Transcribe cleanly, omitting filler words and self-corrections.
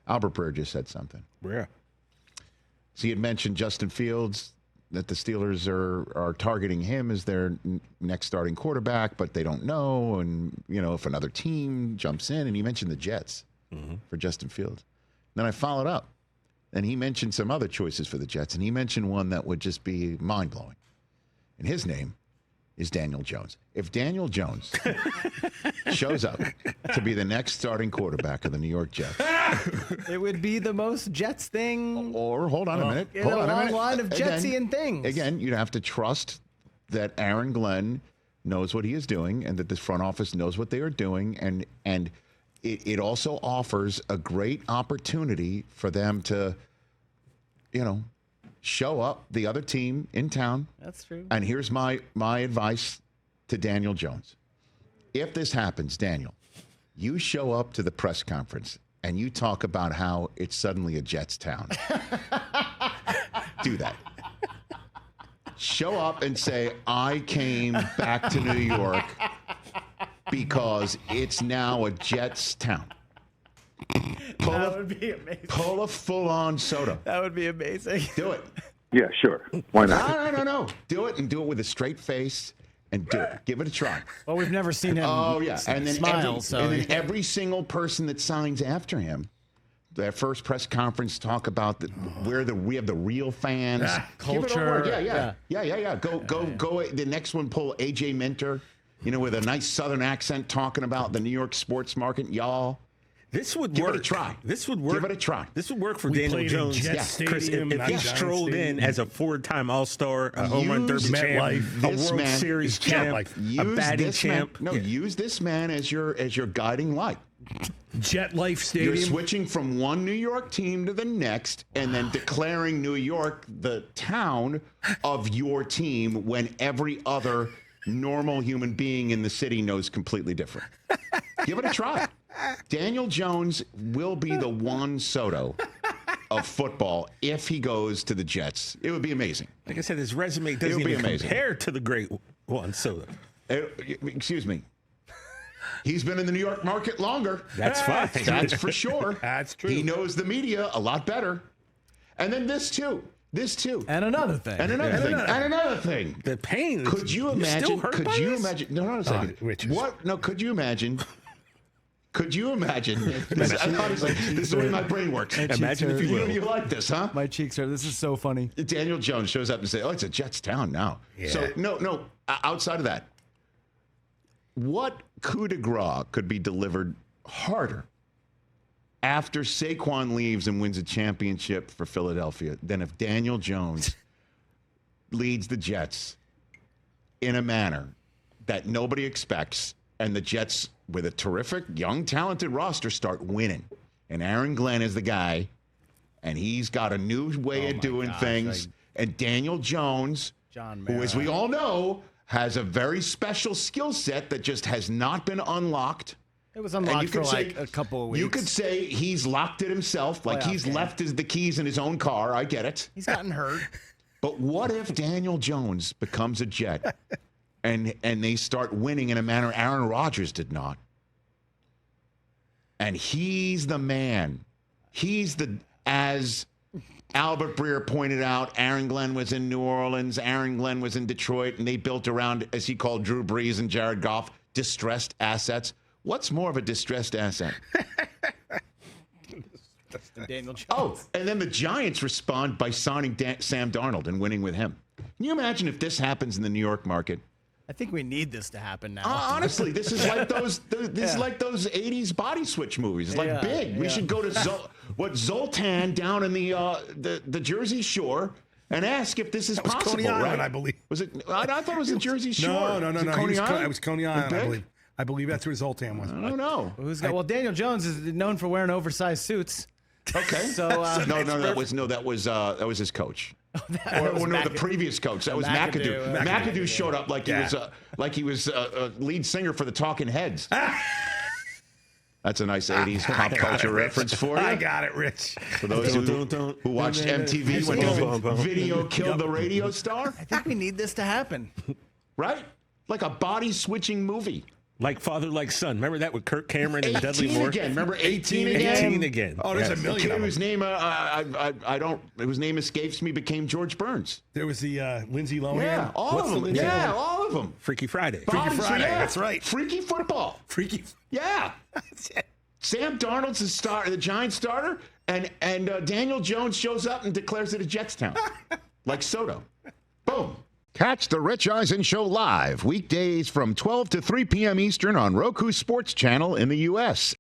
Albert Breer just said something. Where? So he had mentioned Justin Fields, that the Steelers are targeting him as their next starting quarterback, but they don't know. And, if another team jumps in, and he mentioned the Jets for Justin Fields. Then I followed up, and he mentioned some other choices for the Jets, and he mentioned one that would just be mind-blowing. And his name is Daniel Jones. If Daniel Jones shows up to be the next starting quarterback of the New York Jets, it would be the most Jets thing. Or hold on a minute, in a long line of Jetsian things. Again, you'd have to trust that Aaron Glenn knows what he is doing, and that the front office knows what they are doing, and it also offers a great opportunity for them to, show up the other team in town. That's true. And here's my advice to Daniel Jones. If this happens, Daniel, you show up to the press conference and you talk about how it's suddenly a Jets town. Do that. Show up and say, I came back to New York because it's now a Jets town. That would be amazing. Pull a full-on soda. That would be amazing. Do it. Yeah, sure. Why not? No. Do it, and do it with a straight face, and do it. Give it a try. Well, we've never seen him and then smile. Every single person that signs after him, their first press conference, talk about we have the real fans. Culture. Yeah. Go. The next one, pull AJ Minter, with a nice Southern accent, talking about the New York sports market, y'all. This would Give work. it a try. This would work. Give it a try. This would work for Daniel Jones. Chris, if he strolled in as a four-time All-Star, a home run derby champ, a World Series champ, a batting champ. Use this man as your guiding light. Jet Life Stadium. You're switching from one New York team to the next, and then declaring New York the town of your team when every other normal human being in the city knows completely different. Give it a try. Daniel Jones will be the Juan Soto of football if he goes to the Jets. It would be amazing. Like I said, his resume doesn't even compare to the great Juan Soto. Excuse me. He's been in the New York market longer. That's fine. That's for sure. That's true. He knows the media a lot better. And then this too. And another thing. And another thing. The pain. Could you imagine? Could you imagine? No, a second. What? No. Could you imagine? Could you imagine? This is the way my brain works. Imagine if you will. You like this, huh? My cheeks are. This is so funny. Daniel Jones shows up and says, "Oh, it's a Jets town now." Yeah. So no. Outside of that, what coup de grace could be delivered harder after Saquon leaves and wins a championship for Philadelphia than if Daniel Jones leads the Jets in a manner that nobody expects, and the Jets, with a terrific, young, talented roster, start winning. And Aaron Glenn is the guy, and he's got a new way of doing things. And Daniel Jones, who, as we all know, has a very special skill set that just has not been unlocked. It was unlocked for a couple of weeks. You could say he's locked it himself, like he's left the keys in his own car. I get it. He's gotten hurt. But what if Daniel Jones becomes a Jet and they start winning in a manner Aaron Rodgers did not? And he's the man. As Albert Breer pointed out, Aaron Glenn was in New Orleans, Aaron Glenn was in Detroit, and they built around, as he called Drew Brees and Jared Goff, distressed assets. What's more of a distressed asset? Daniel Jones. Oh, and then the Giants respond by signing Sam Darnold and winning with him. Can you imagine if this happens in the New York market? I think we need this to happen now. Honestly, this is like those like those 80s body switch movies. It's like big. We should go to Zoltan down in the Jersey Shore and ask if this is possible. Coney Island, right? I believe. Was it? I thought it was the Jersey Shore. No. It was Coney Island, I believe that's where Zoltan was. I don't know. Well, Daniel Jones is known for wearing oversized suits. Okay. So that was his coach. The previous coach. That was McAdoo. McAdoo showed up like he was a lead singer for the Talking Heads. That's a nice 80s pop culture reference for you. I got it, Rich. For those who watched MTV when video killed the radio star. I think we need this to happen. Right? Like a body switching movie. Like Father, Like Son. Remember that with Kirk Cameron and Dudley Moore? Again. Remember 18 again? 18 again. Oh, there's a The million kid of them. whose name his name escapes me became George Burns. There was the Lindsay Lohan. Yeah, all of them. Yeah, all of them. Freaky Friday. Freaky Friday. Yeah. That's right. Freaky football. Freaky. Yeah. Sam Darnold's the starter, the Giants starter, and Daniel Jones shows up and declares it a Jets town, like Soto. Boom. Catch the Rich Eisen Show live weekdays from 12 to 3 p.m. Eastern on Roku Sports Channel in the U.S.